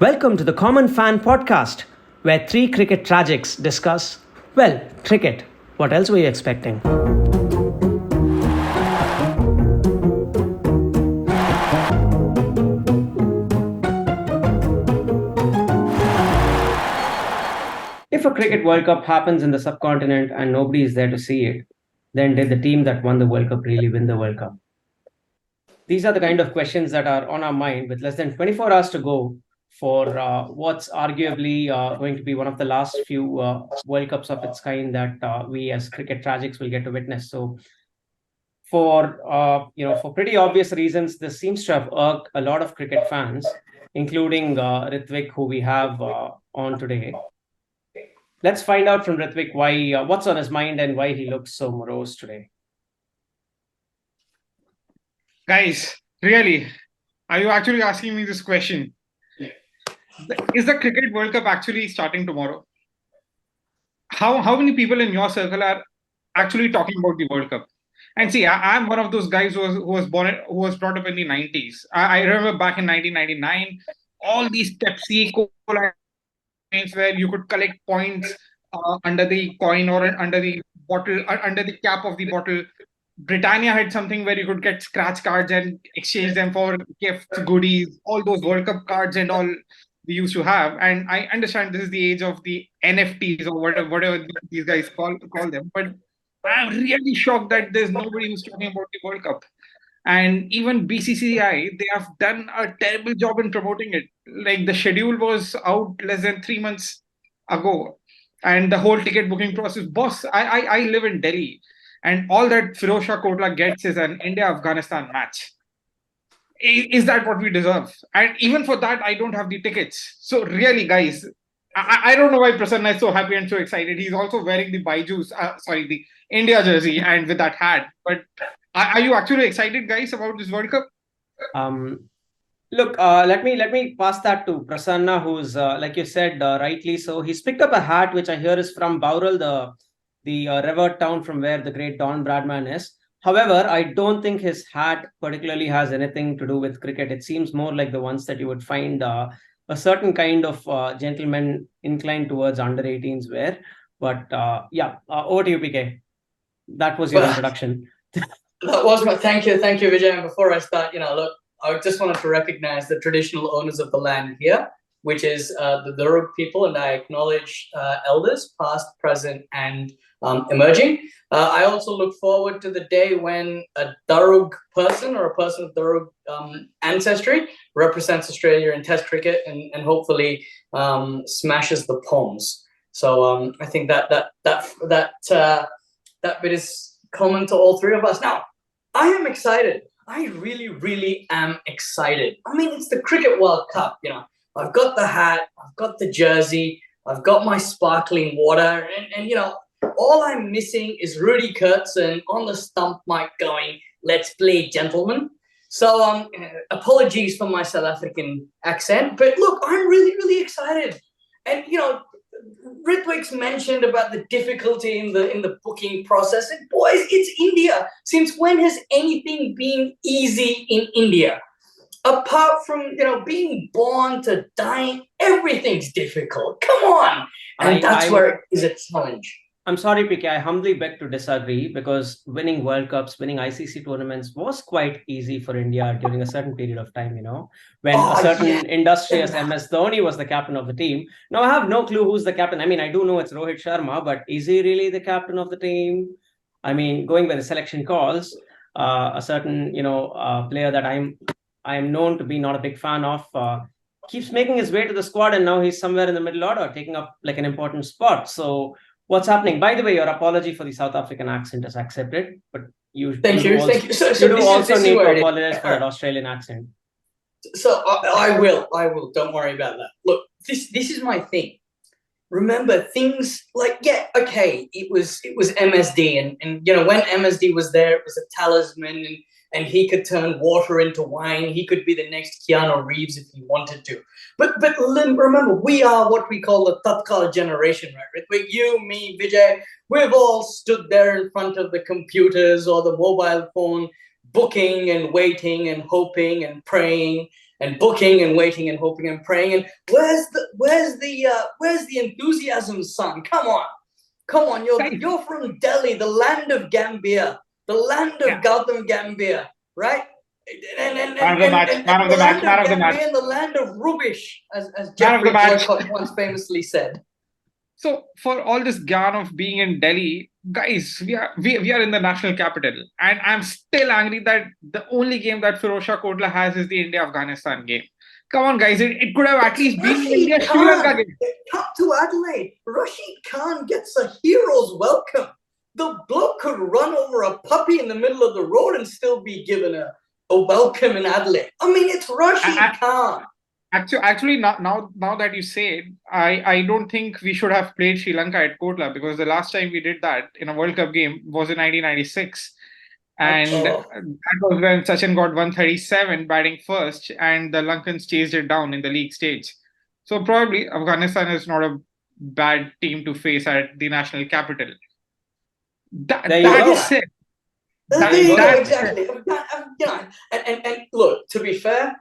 Welcome to the Common Fan Podcast, where three cricket tragics discuss, well, cricket. What else were you expecting? If a cricket World Cup happens in the subcontinent and nobody is there to see it, then did the team that won the World Cup really win the World Cup? These are the kind of questions that are on our mind with less than 24 hours to go for what's arguably going to be one of the last few World Cups of its kind that we as cricket tragics will get to witness. So for pretty obvious reasons, this seems to have irked a lot of cricket fans, including Ritvik, who we have on today. Let's find out from Ritvik what's on his mind and why he looks so morose today. Guys, really, are you actually asking me this question? Is the Cricket World Cup actually starting tomorrow? How many people in your circle are actually talking about the World Cup? And see, I'm one of those guys who was brought up in the 90s. I remember back in 1999, all these Pepsi, Cola where you could collect points under the coin or under the bottle, under the cap of the bottle. Britannia had something where you could get scratch cards and exchange them for gifts, goodies, all those World Cup cards and all we used to have. And I understand this is the age of the NFTs or whatever these guys call them. But I'm really shocked that there's nobody who's talking about the World Cup. And even BCCI, they have done a terrible job in promoting it. Like the schedule was out less than 3 months ago. And the whole ticket booking process, boss, I live in Delhi. And all that Firozshah Kotla gets is an India-Afghanistan match. Is that what we deserve? And even for that, I don't have the tickets. So really, guys, I don't know why Prasanna is so happy and so excited. He's also wearing the the India jersey and with that hat. But are you actually excited, guys, about this World Cup? Look, let me pass that to Prasanna, who's like you said rightly so. He's picked up a hat which I hear is from Bowral, the river town from where the great Don Bradman is. However, I don't think his hat particularly has anything to do with cricket. It seems more like the ones that you would find a certain kind of gentleman inclined towards under 18s wear. But over to you, PK. That was your introduction. That was my thank you, Vijay. And before I start, look, I just wanted to recognize the traditional owners of the land here, which is the Darug people, and I acknowledge elders, past, present, and emerging. I also look forward to the day when a Darug person or a person of Darug ancestry represents Australia in Test cricket and hopefully smashes the Poms. So I think that bit is common to all three of us. Now, I am excited. I really, really am excited. I mean, it's the Cricket World Cup, I've got the hat, I've got the jersey, I've got my sparkling water, and all I'm missing is Rudy Kurtzen on the stump mic going, "Let's play, gentlemen." So apologies for my South African accent, but look, I'm really, really excited. And Ritwik's mentioned about the difficulty in the booking process. And boys, it's India. Since when has anything been easy in India? Apart from being born to dying, everything's difficult. Come on, and that's where it is a challenge. I'm sorry, PK. I humbly beg to disagree because winning World Cups, winning ICC tournaments was quite easy for India during a certain period of time, when a certain industrious MS Dhoni was the captain of the team. Now, I have no clue who's the captain. I mean, I do know it's Rohit Sharma, but is he really the captain of the team? I mean, going by the selection calls, a certain, player that I'm known to be not a big fan of keeps making his way to the squad, and now he's somewhere in the middle order, taking up like an important spot. So what's happening? By the way, your apology for the South African accent is accepted, but you thank you. So you do also need to apologize for that Australian accent. So I will. Don't worry about that. Look, this is my thing. Remember things like it was MSD, and when MSD was there, it was a talisman, and he could turn water into wine. He could be the next Keanu Reeves if he wanted to. But remember, we are what we call the Tatkal generation, right? With you, me, Vijay, we've all stood there in front of the computers or the mobile phone, booking and waiting and hoping and praying. and booking and waiting and hoping and praying. And where's the enthusiasm, son? Come on, you're from Delhi, the land of Gambia, the land of Gautam Gambia, right? And the land of rubbish, as Jeffrey Boycott once famously said. So for all this yarn of being in Delhi, guys, we are in the national capital, and I'm still angry that the only game that Firozshah Kotla has is the India-Afghanistan game. Come on, guys, it could have at least been India-Sri Lanka game. Come to Adelaide. Rashid Khan gets a hero's welcome. The bloke could run over a puppy in the middle of the road and still be given a welcome in Adelaide. I mean, it's Rashid Khan. Actually, now that you say it, I don't think we should have played Sri Lanka at Kotla, because the last time we did that in a World Cup game was in 1996. And that was when Sachin got 137 batting first, and the Lankans chased it down in the league stage. So probably Afghanistan is not a bad team to face at the national capital. That is it. Exactly. And look, to be fair,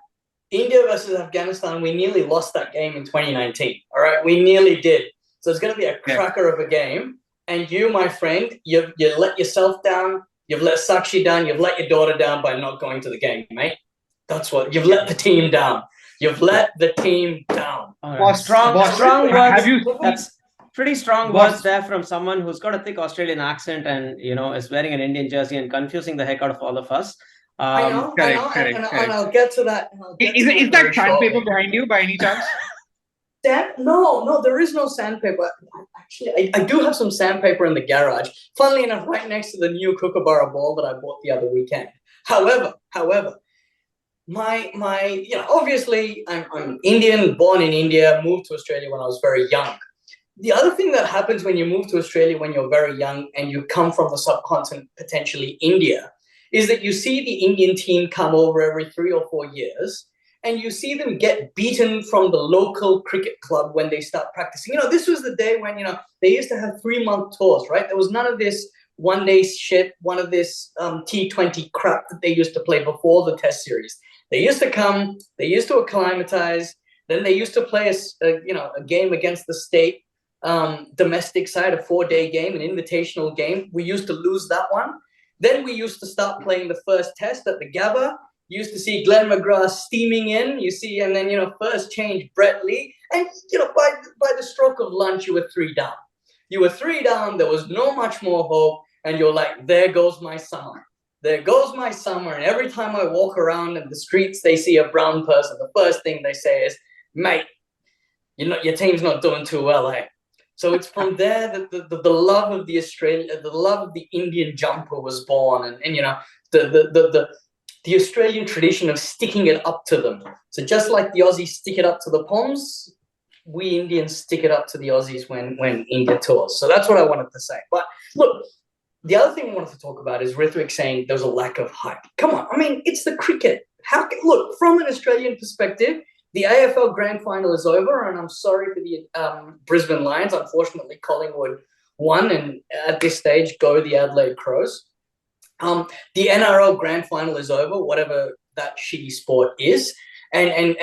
India versus Afghanistan, we nearly lost that game in 2019. All right, we nearly did. So it's going to be a cracker of a game. And you, my friend, you let yourself down. You've let Sakshi down. You've let your daughter down by not going to the game, mate. That's what you've let the team down. You've let the team down. Right. Strong words. That's pretty strong words there from someone who's got a thick Australian accent and is wearing an Indian jersey and confusing the heck out of all of us. I know. And I'll get to that. Is that sandpaper behind you by any chance? No, there is no sandpaper. Actually, I do have some sandpaper in the garage. Funnily enough, right next to the new Kookaburra ball that I bought the other weekend. However, my obviously I'm Indian, born in India, moved to Australia when I was very young. The other thing that happens when you move to Australia when you're very young and you come from the subcontinent, potentially India, is that you see the Indian team come over every 3 or 4 years, and you see them get beaten from the local cricket club when they start practicing. This was the day when, they used to have 3-month tours, right? There was none of this one-day shit, one of this T20 crap that they used to play before the test series. They used to come, they used to acclimatize, then they used to play a game against the state domestic side, a 4-day game, an invitational game. We used to lose that one. Then we used to start playing the first test at the Gabba. You used to see Glenn McGrath steaming in, and then, first change Brett Lee. And, by the stroke of lunch, you were 3 down. You were 3 down. There was no much more hope. And you're like, there goes my summer. There goes my summer. And every time I walk around in the streets, they see a brown person. The first thing they say is, mate, your team's not doing too well, eh? So it's from there that the love of the love of the Indian jumper was born, and the Australian tradition of sticking it up to them. So just like the Aussies stick it up to the Poms, we Indians stick it up to the Aussies when India tours. So that's what I wanted to say. But look, the other thing I wanted to talk about is Ritvik saying there's a lack of hype. Come on, I mean, it's the cricket. Look, from an Australian perspective, the AFL Grand Final is over, and I'm sorry for the Brisbane Lions. Unfortunately, Collingwood won, and at this stage, go the Adelaide Crows. The NRL Grand Final is over, whatever that shitty sport is, and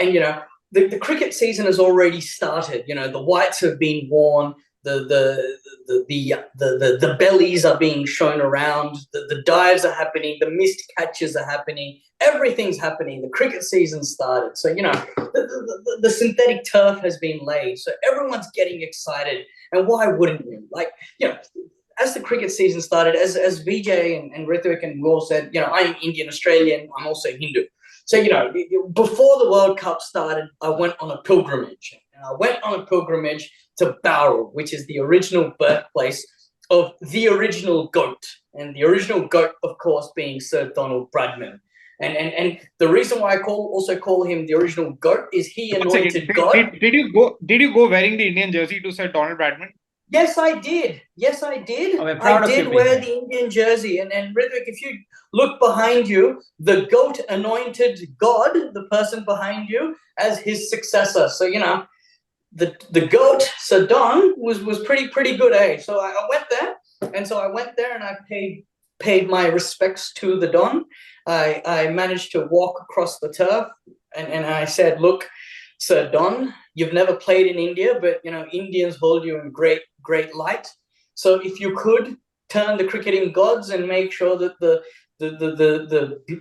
the cricket season has already started. The whites have been worn. The bellies are being shown around. The dives are happening. The missed catches are happening. Everything's happening. The cricket season started. So, the synthetic turf has been laid. So everyone's getting excited. And why wouldn't you? As the cricket season started, as Vijay and Ritvik and we all said, I'm Indian Australian. I'm also Hindu. So, before the World Cup started, I went on a pilgrimage. And I went on a pilgrimage to Bowral, which is the original birthplace of the original GOAT. And the original GOAT, of course, being Sir Donald Bradman. And the reason why I also call him the original GOAT is he anointed God. Did you go wearing the Indian jersey to Sir Donald Bradman? Yes, I did. Oh, I did wear the Indian jersey. And Ritvik, if you look behind you, the GOAT anointed God, the person behind you, as his successor. So, the GOAT, Sir Don, was pretty good, eh? So I went there. And so I went there and I paid my respects to the Don. I managed to walk across the turf and I said, look, Sir Don, you've never played in India, but Indians hold you in great light. So if you could turn the cricketing gods and make sure that the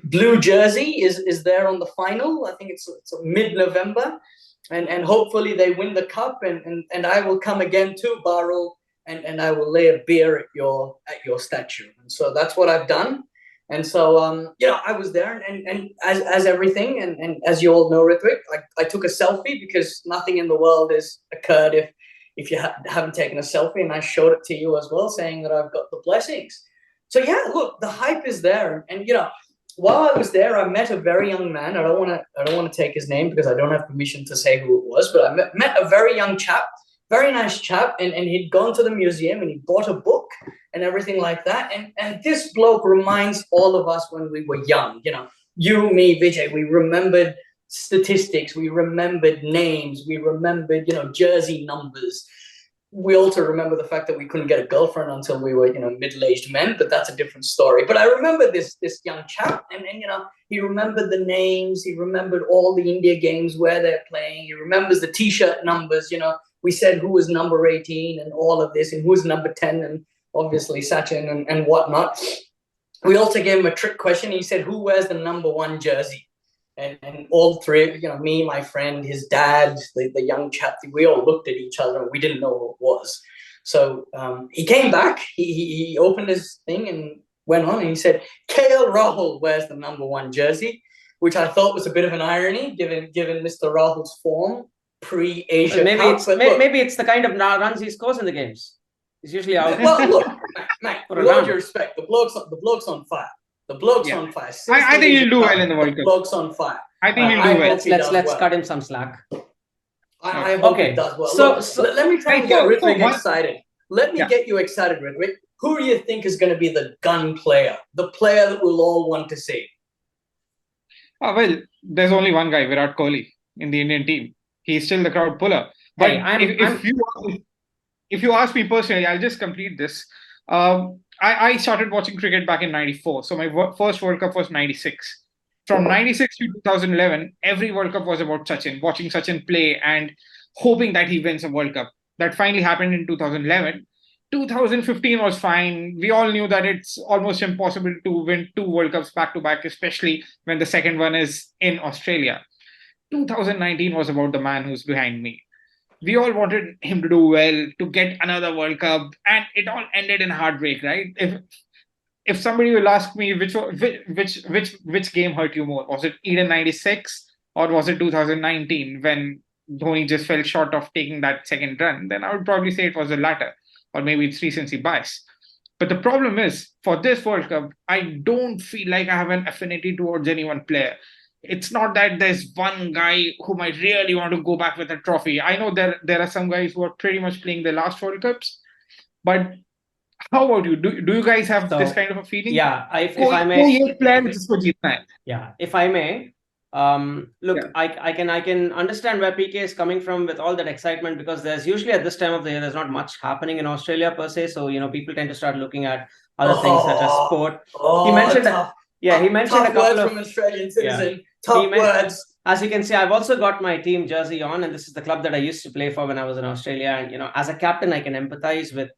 blue jersey is there on the final. I think it's mid-November, and hopefully they win the cup, and I will come again to Barrel, and I will lay a beer at your statue. And so that's what I've done. And so I was there, and as everything, and as you all know, Ritvik, I took a selfie, because nothing in the world has occurred if you haven't taken a selfie, and I showed it to you as well, saying that I've got the blessings. So yeah, look, the hype is there, and while I was there, I met a very young man. I don't want to take his name because I don't have permission to say who it was, but I met a very young chap, very nice chap, and he'd gone to the museum and he bought a book and everything like that. And this bloke reminds all of us when we were young. You, me, Vijay, we remembered statistics, we remembered names, we remembered jersey numbers. We also remember the fact that we couldn't get a girlfriend until we were middle-aged men, but that's a different story. But I remember this young chap, and he remembered the names, he remembered all the India games, where they're playing, he remembers the t-shirt numbers. We said who was number 18 and all of this, and who was number 10, and obviously Sachin and whatnot. We also gave him a trick question. He said, who wears the number 1 jersey? And all three, me, my friend, his dad, the young chap, we all looked at each other and we didn't know who it was. So he came back, he opened his thing and went on, and he said, KL Rahul wears the number 1 jersey, which I thought was a bit of an irony, given Mr. Rahul's form pre-Asia Cup. Maybe it's the kind of runs he scores in the games. He's usually out. Well, look, mate, with all due respect, the bloke's on fire. The bloke's on fire. I think he'll do well in the World Cup. The bloke's on fire. I think he'll do well. Let's cut him some slack. I hope he does well. So let me try and get Ritvik excited. Let me get you excited, Ritvik. Who do you think is going to be the gun player? The player that we'll all want to see? Oh, well, there's only one guy, Virat Kohli, in the Indian team. He's still the crowd puller. But if you ask me personally, I'll just complete this. I started watching cricket back in 94. So my first World Cup was 96. From 96 to 2011, every World Cup was about Sachin, watching Sachin play and hoping that he wins a World Cup. That finally happened in 2011. 2015 was fine. We all knew that it's almost impossible to win 2 World Cups back to back, especially when the second one is in Australia. 2019 was about the man who's behind me. We all wanted him to do well, to get another World Cup, and it all ended in heartbreak, right? If somebody will ask me which game hurt you more, was it Eden 96 or was it 2019 when Dhoni just fell short of taking that second run, then I would probably say it was the latter, or maybe it's recency bias. But the problem is, for this World Cup, I don't feel like I have an affinity towards any one player. It's not that there's one guy whom I really want to go back with a trophy. I know there are some guys who are pretty much playing their last World Cups, but how about you? Do you guys have this kind of a feeling? Yeah, if I may. Yeah, if I may. I can understand where PK is coming from with all that excitement, because there's usually at this time of the year, there's not much happening in Australia per se. So, people tend to start looking at other things such as sport. He mentioned a couple of from Australian citizen. Tough words. As you can see, I've also got my team jersey on, and this is the club that I used to play for when I was in Australia. And, as a captain, I can empathize with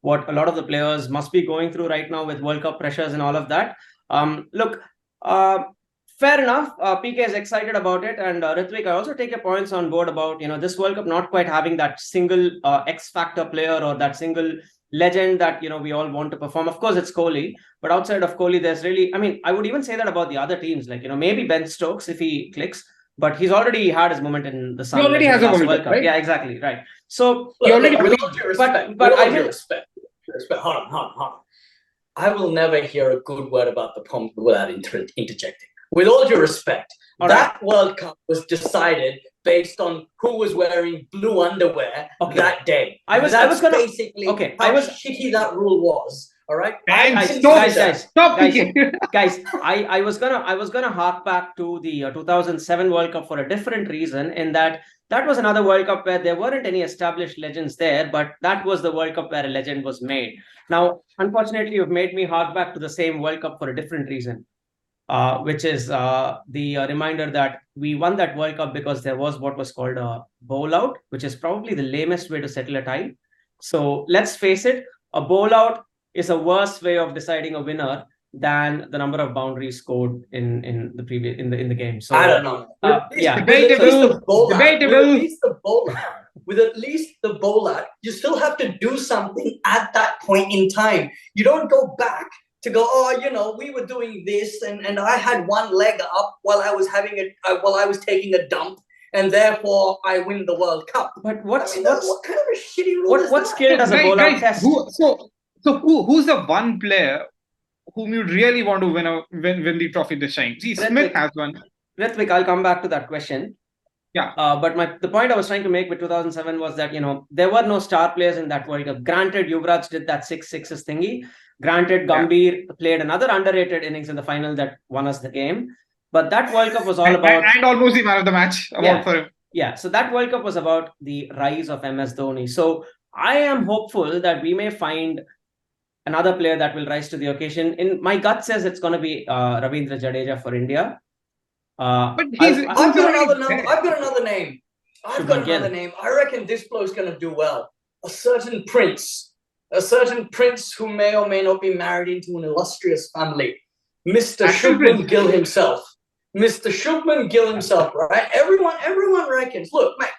what a lot of the players must be going through right now with World Cup pressures and all of that. Fair enough. PK is excited about it. And Ritvik, I also take your points on board about, this World Cup not quite having that single X-factor player or that single legend that, we all want to perform. Of course, it's Kohli. But outside of Kohli, there's really, I would even say that about the other teams. Like, maybe Ben Stokes if he clicks. But he's already had his moment in the sun. He already has a World Cup, right? Yeah, exactly. Right. So, hold on. I will never hear a good word about the Poms without interjecting. With all due respect, that World Cup was decided based on who was wearing blue underwear that day. How shitty that rule was. All right, guys. I was gonna hark back to the 2007 World Cup for a different reason. In that was another World Cup where there weren't any established legends there, but that was the World Cup where a legend was made. Now, unfortunately, you've made me hark back to the same World Cup for a different reason. which is the reminder that we won that World Cup because there was what was called a bowl out, which is probably the lamest way to settle a tie. So let's face it, a bowl out is a worse way of deciding a winner than the number of boundaries scored in the previous in the game. So I don't know. yeah, Debatable. With at least the bowler, you still have to do something at that point in time. You don't go back to go, oh, we were doing this, and I had one leg up while I was taking a dump, and therefore I win the World Cup. But what kind of a shitty rule is what that? skill does a bowler test? Who's the one player whom you really want to win the trophy this time? See, Smith has one. Ritvik, I'll come back to that question. Yeah. But the point I was trying to make with 2007 was that, there were no star players in that World Cup. Granted, Yuvraj did that 6-6 thingy. Granted, Gambhir played another underrated innings in the final that won us the game. But that World Cup was all about... And almost the man of the match for him. Yeah, so that World Cup was about the rise of MS Dhoni. So I am hopeful that we may find another player that will rise to the occasion. In my gut says it's going to be Ravindra Jadeja for India. But I've got another name. I reckon this bloke's going to do well. A certain prince who may or may not be married into an illustrious family. Mr. Shubman Gill himself. Mr. Shubman Gill himself, right? Everyone reckons, look, mate,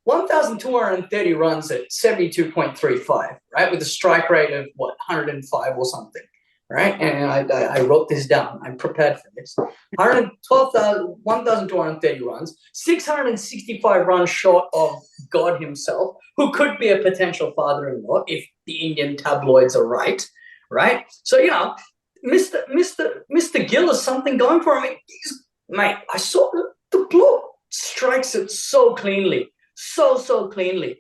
1,230 runs at 72.35, right? With a strike rate of, 105 or something, right? And I wrote this down. I'm prepared for this. 1,230 runs, 665 runs short of God himself, who could be a potential father-in-law if the Indian tabloids are right? So, Mr. Gill has something going for him. Mate, I saw the bloke strikes it so cleanly. So cleanly.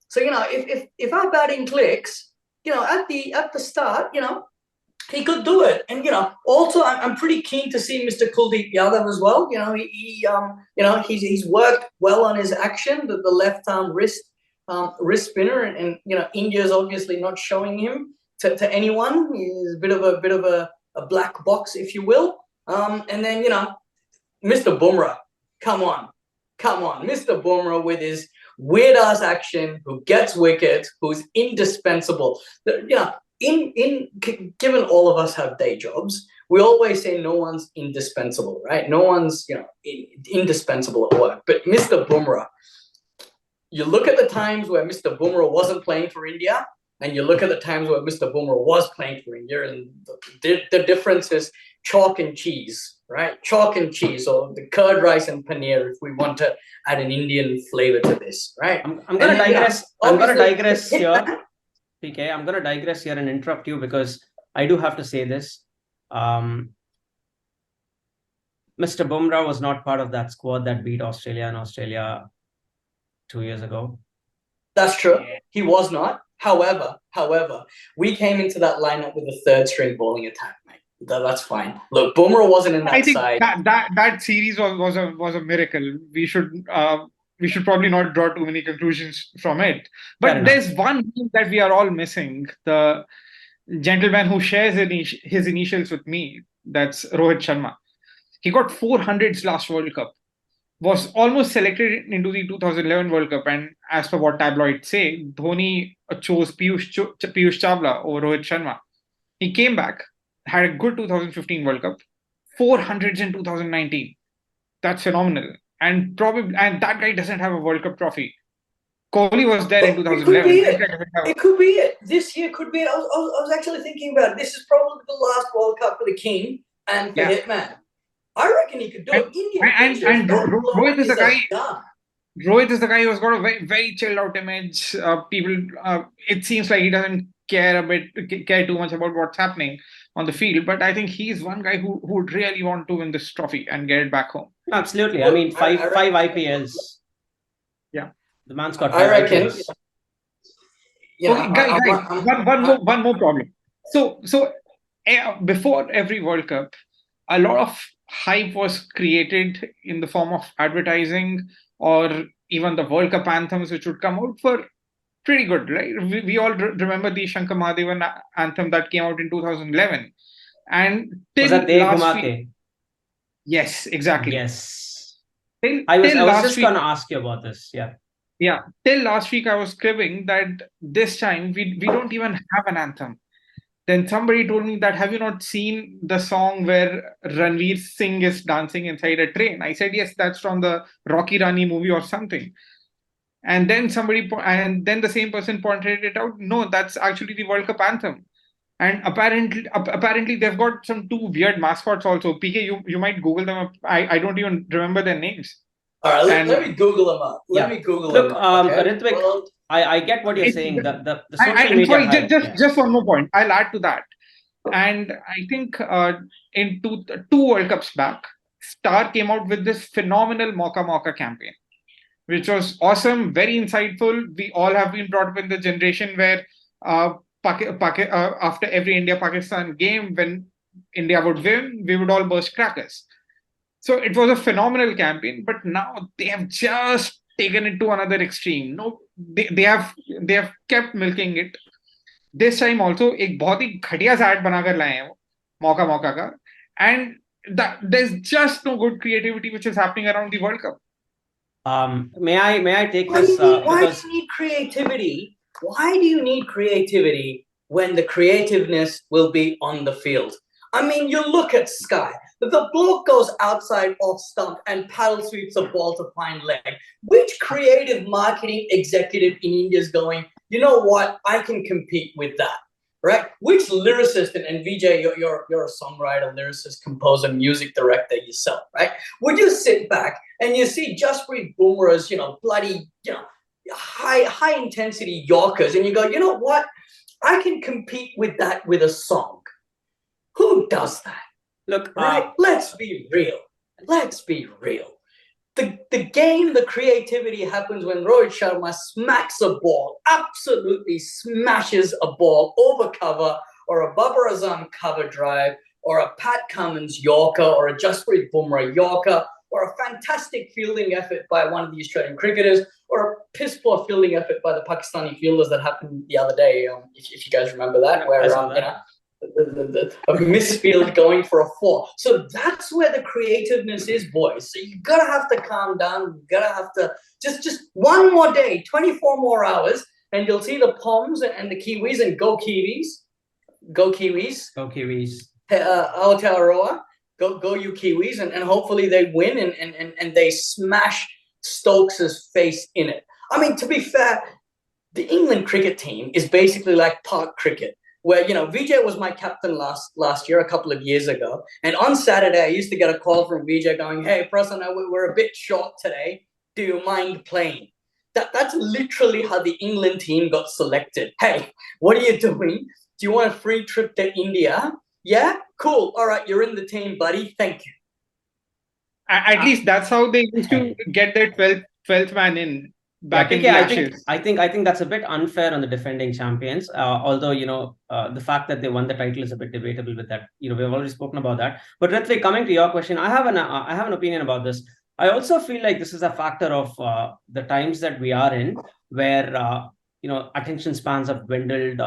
So, if our batting clicks, at the start, he could do it. And, also I'm pretty keen to see Mr. Kuldeep Yadav as well. He's worked well on his action, the left arm wrist spinner, and India's obviously not showing him to anyone. He's a bit of a black box, if you will. And then, Mr. Bumrah, come on, Mr. Bumrah with his weird ass action, who gets wickets, who's indispensable. Given all of us have day jobs, we always say no one's indispensable, right? No one's indispensable at work. But Mr. Bumrah, you look at the times where Mr. Bumrah wasn't playing for India, and you look at the times where Mr. Bumrah was playing for India, and the difference is chalk and cheese, right? Chalk and cheese, or the curd rice and paneer, if we want to add an Indian flavor to this, right? I'm going to digress. I'm going to digress here. PK, I'm going to digress here and interrupt you because I do have to say this. Mr. Bumrah was not part of that squad that beat Australia 2 years ago. That's true. He was not. However, we came into that lineup with a third string bowling attack, mate. That's fine. Look, Bumrah wasn't in that side. I think that series was a miracle. We should probably not draw too many conclusions from it. But there's one thing that we are all missing. The gentleman who shares his initials with me, that's Rohit Sharma. He got 400s last World Cup. Was almost selected into the 2011 World Cup, and as per what tabloids say, Dhoni chose Piyush Chawla over Rohit Sharma. He came back, had a good 2015 World Cup, 400s in 2019. That's phenomenal. And that guy doesn't have a World Cup trophy. Kohli was there in 2011. It could be it. This year could be it. I was actually thinking about it. This is probably the last World Cup for the King and for Hitman. I reckon he could do it. And Rohit is the guy. Rohit is the guy who's got a very, very chilled out image. It seems like he doesn't care too much about what's happening on the field. But I think he's one guy who would really want to win this trophy and get it back home. Absolutely. I mean, five IPLs. Yeah, the man's got. I reckon. One more problem. So before every World Cup, a lot of hype was created in the form of advertising or even the World Cup anthems, which would come out for pretty good, right? We all remember the Shankar Mahadevan anthem that came out in 2011. And was that last week, Yes, exactly. Yes. Till, I was till last just week, gonna ask you about this. Yeah. yeah, till last week I was cribbing that this time we don't even have an anthem. Then somebody told me that, have you not seen the song where Ranveer Singh is dancing inside a train? I said, yes, that's from the Rocky Rani movie or something. And then and then the same person pointed it out. No, that's actually the World Cup anthem. And apparently they've got some two weird mascots also. PK, you might Google them up. I don't even remember their names. All right, let And me Google them up. Let Yeah. me Google Look, them up. Okay. Ritvik, World I get what you're it's, saying. The social I'm media sorry, hype. Yeah. just one more point. I'll add to that. And I think in two World Cups back, Star came out with this phenomenal Mauka Mauka campaign, which was awesome, very insightful. We all have been brought up in the generation where after every India-Pakistan game, when India would win, we would all burst crackers. So it was a phenomenal campaign, but now they have just taken it to another extreme. No, they have kept milking it. This time also एक बहुत ही घटिया सा ad बनाकर लाए हैं वो मौका मौका का, and there's just no good creativity which is happening around the World Cup. May I take Why do this? you need creativity? Why do you need creativity when the creativeness will be on the field? I mean, you look at Sky. The bloke goes outside off stump and paddle sweeps a ball to find leg. Which creative marketing executive in India is going, you know what? I can compete with that, right? Which lyricist, and Vijay, you're a songwriter, lyricist, composer, music director yourself, right? Would you sit back and you see Jasprit Bumrah's, bloody, high intensity Yorkers, and you go, you know what? I can compete with that with a song. Who does that? Look, right? Let's be real. Let's be real. The game, the creativity happens when Rohit Sharma smacks a ball, absolutely smashes a ball over cover, or a Babar Azam cover drive, or a Pat Cummins Yorker, or a Jasprit Bumrah Yorker, or a fantastic fielding effort by one of the Australian cricketers, or a piss poor fielding effort by the Pakistani fielders that happened the other day, if you guys remember that, where a misfield going for a 4. So that's where the creativeness is, boys. So you gotta have to calm down. You gotta have to just one more day, 24 more hours, and you'll see the Poms and the Kiwis, and go Kiwis, go Kiwis, go Kiwis. Aotearoa, go you Kiwis, and hopefully they win and they smash Stokes's face in it. I mean, to be fair, the England cricket team is basically like park cricket, where, Vijay was my captain last year, a couple of years ago. And on Saturday, I used to get a call from Vijay going, hey, Prasanna, we're a bit short today. Do you mind playing? That's literally how the England team got selected. Hey, what are you doing? Do you want a free trip to India? Yeah? Cool. All right, you're in the team, buddy. Thank you. At least that's how they used to get their 12th man in. Back in the Ashes. I think that's a bit unfair on the defending champions. Although the fact that they won the title is a bit debatable with that. We've already spoken about that. But Ritvik, coming to your question, I have an opinion about this. I also feel like this is a factor of the times that we are in, where attention spans have dwindled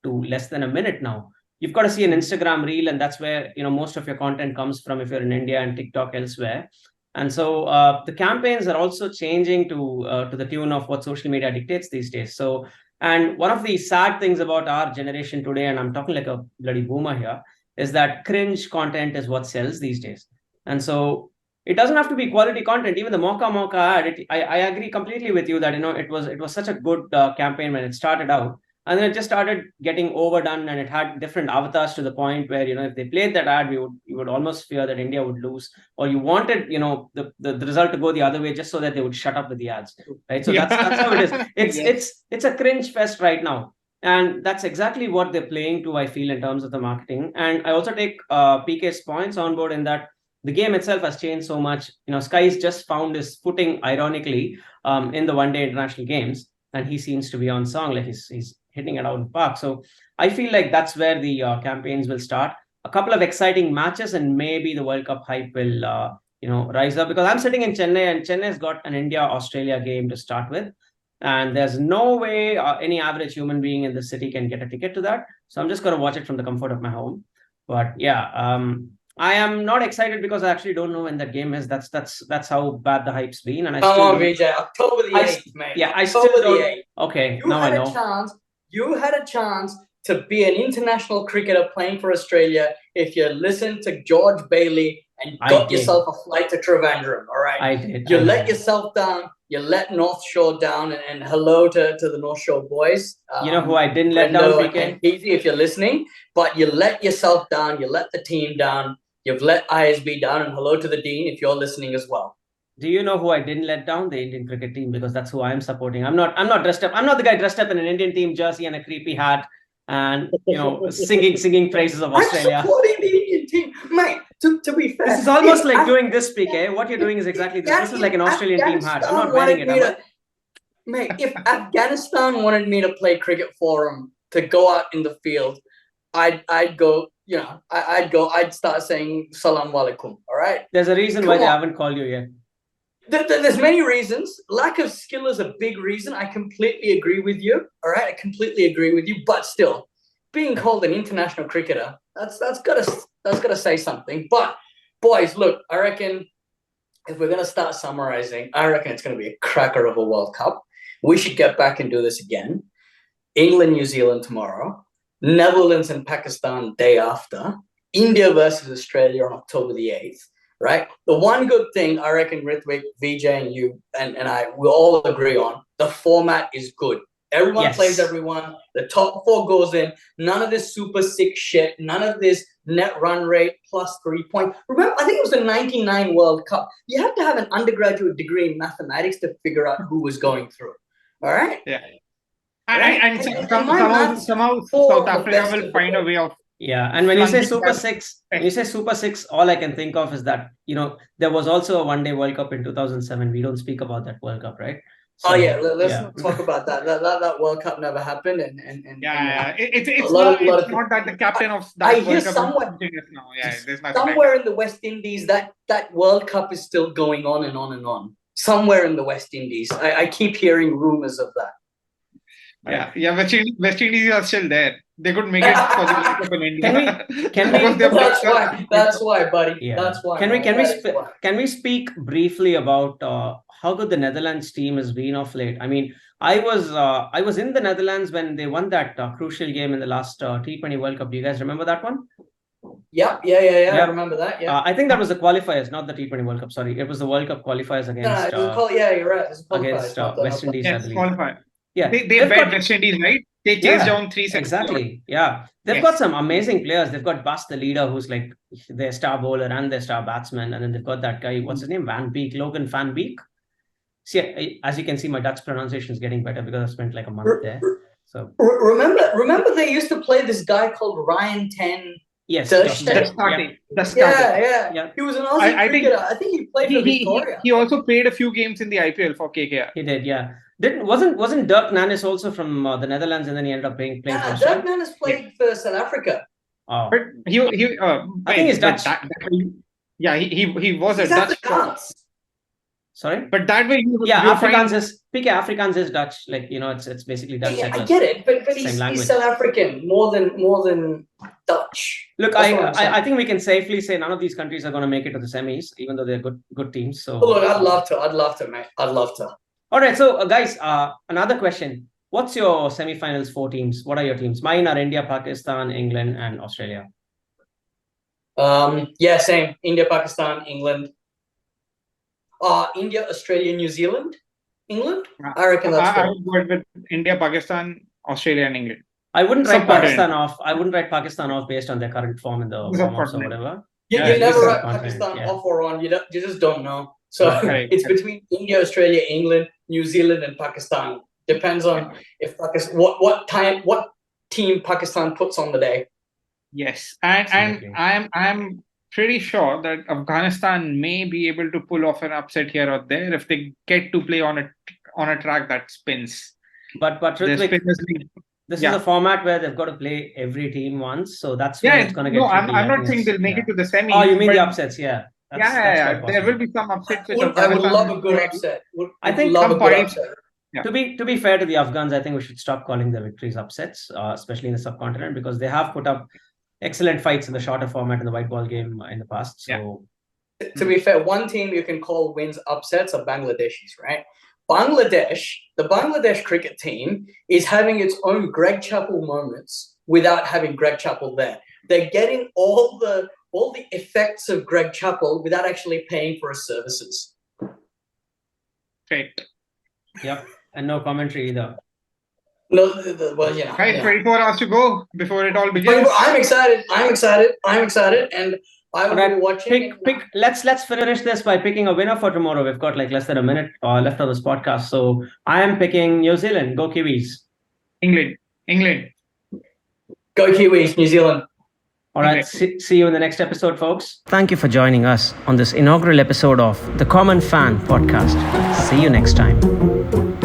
to less than a minute now. You've got to see an Instagram reel, and that's where most of your content comes from if you're in India, and TikTok elsewhere. And so the campaigns are also changing to the tune of what social media dictates these days. So, and one of the sad things about our generation today, and I'm talking like a bloody boomer here, is that cringe content is what sells these days. And so it doesn't have to be quality content. Even the Mauka Mauka ad, I agree completely with you that it was such a good campaign when it started out. And then it just started getting overdone, and it had different avatars to the point where, if they played that ad, you would almost fear that India would lose, or you wanted, the result to go the other way just so that they would shut up with the ads, right? So that's how it is. It's a cringe fest right now. And that's exactly what they're playing to, I feel, in terms of the marketing. And I also take PK's points on board in that the game itself has changed so much. Sky's just found his footing, ironically, in the one-day international games, and he seems to be on song, like he's hitting it out in the park. So I feel like that's where the campaigns will start. A couple of exciting matches, and maybe the World Cup hype will rise up, because I'm sitting in Chennai, and Chennai's got an India-Australia game to start with, and there's no way any average human being in the city can get a ticket to that. So I'm just going to watch it from the comfort of my home. But yeah, I am not excited because I actually don't know when that game is. That's how bad the hype's been, and I Come still on, Vijay. October the 8th, mate. Yeah, I October still don't. the 8th. Okay, You now I had know. a chance. You had a chance to be an international cricketer playing for Australia if you listened to George Bailey and got yourself a flight to Trivandrum. All right. I did. You let yourself down. You let North Shore down, and hello to the North Shore boys. You know who I didn't let down, Brendo PK? and Keithy, if you're listening, but you let yourself down. You let the team down. You've let ISB down, and hello to the Dean if you're listening as well. Do you know who I didn't let down? The Indian cricket team, because that's who I am supporting. I'm not dressed up. I'm not the guy dressed up in an Indian team jersey and a creepy hat and singing praises of Australia. I'm supporting the Indian team, mate. To be fair, this is almost like doing this, PK. What you're doing is exactly this. This is like an Australian team hat. I'm not wearing it. Mate, if Afghanistan wanted me to play cricket for them to go out in the field, I'd go. I'd start saying Salam Walaikum. All right. There's a reason why they haven't called you yet. There's many reasons. Lack of skill is a big reason. I completely agree with you. All right, I completely agree with you. But still, being called an international cricketer, that's gotta say something. But boys, look, I reckon if we're gonna start summarizing, I reckon it's gonna be a cracker of a World Cup. We should get back and do this again. England, New Zealand tomorrow. Netherlands and Pakistan day after. India versus Australia on October the 8th. Right? The one good thing I reckon Ritvik, Vijay, and you and I will all agree on, the format is good. Everyone plays everyone. The top 4 goes in. None of this super sick shit. None of this net run rate plus 3 points. Remember, I think it was the 99 World Cup. You had to have an undergraduate degree in mathematics to figure out who was going through. All right? Yeah. And somehow South Africa will find a way of. Yeah, and when you say Super 6, all I can think of is that, there was also a one-day World Cup in 2007. We don't speak about that World Cup, right? So, let's not talk about that. That World Cup never happened, It's not that the captain of that World Cup is now. Yeah, there's nothing somewhere in the West Indies that World Cup is still going on and on and on. Somewhere in the West Indies, I keep hearing rumors of that. Yeah. West Indies are still there. They could make it for the World Cup in India. That's why, buddy. Yeah. That's why. Can we speak briefly about how good the Netherlands team has been of late? I mean, I was in the Netherlands when they won that crucial game in the last T20 World Cup. Do you guys remember that one? Yeah. I remember that. Yeah. I think that was the qualifiers, not the T20 World Cup. Sorry, it was the World Cup qualifiers against. You're right. Against West Indies, I believe. Qualifier. Yeah, they bet West Indies, right? They chased down 3 sets. Exactly. Yeah, they've got some amazing players. They've got Bas, the leader, who's like their star bowler and their star batsman, and then they've got that guy. What's his name? Logan Van Beek. See, as you can see, my Dutch pronunciation is getting better because I spent like a month there. So remember they used to play this guy called Ryan 10. Yes, that's starting. Yeah. He was an Aussie cricketer. I think he played for Victoria. He also played a few games in the IPL for KKR. He did, yeah. Wasn't Dirk Nannes also from the Netherlands, and then he ended up playing for Dirk Nannes played for South Africa. Oh, but I think he's Dutch. He was a Dutch. Sorry, but that way, Afrikaans is Dutch. Like it's basically Dutch. Yeah, I get it, but he's South African more than Dutch. Look, I think we can safely say none of these countries are going to make it to the semis, even though they're good teams. So look, I'd love to, mate. I'd love to. All right, so guys, another question. What's your semi-finals 4 teams? What are your teams? Mine are India, Pakistan, England, and Australia. Same. India, Pakistan, England. India, Australia, New Zealand, England. I reckon that's I would go with India, Pakistan, Australia, and England. I wouldn't write Pakistan off. I wouldn't write Pakistan off based on their current form in the warm-ups or whatever. You never write Pakistan off or on. You just don't know. So it's between India, Australia, England, New Zealand, and Pakistan. Depends on if what team Pakistan puts on the day. Yes, and I'm pretty sure that Afghanistan may be able to pull off an upset here or there if they get to play on a track that spins. But Ritvik, this is a format where they've got to play every team once, so that's where it's going to get. No, I'm not saying they'll make it to the semi. Oh, you mean the upsets? Yeah. That's there will be some upsets. I would love a good upset. I think love a good upset. Yeah. To be fair to the Afghans, I think we should stop calling the victories upsets, especially in the subcontinent, because they have put up excellent fights in the shorter format in the white ball game in the past. So, to be fair, one team you can call wins upsets are Bangladeshis, right? The Bangladesh cricket team is having its own Greg Chappell moments without having Greg Chappell there. They're getting all the effects of Greg Chappell without actually paying for his services. Right. yep, and no commentary either. No, well, Right, 24 hours to go before it all begins. I'm excited, and I will be watching. Let's finish this by picking a winner for tomorrow. We've got like less than a minute left on this podcast, so I am picking New Zealand. Go Kiwis. England. Go Kiwis, New Zealand. All right, see you in the next episode, folks. Thank you for joining us on this inaugural episode of the Common Fan podcast. See you next time.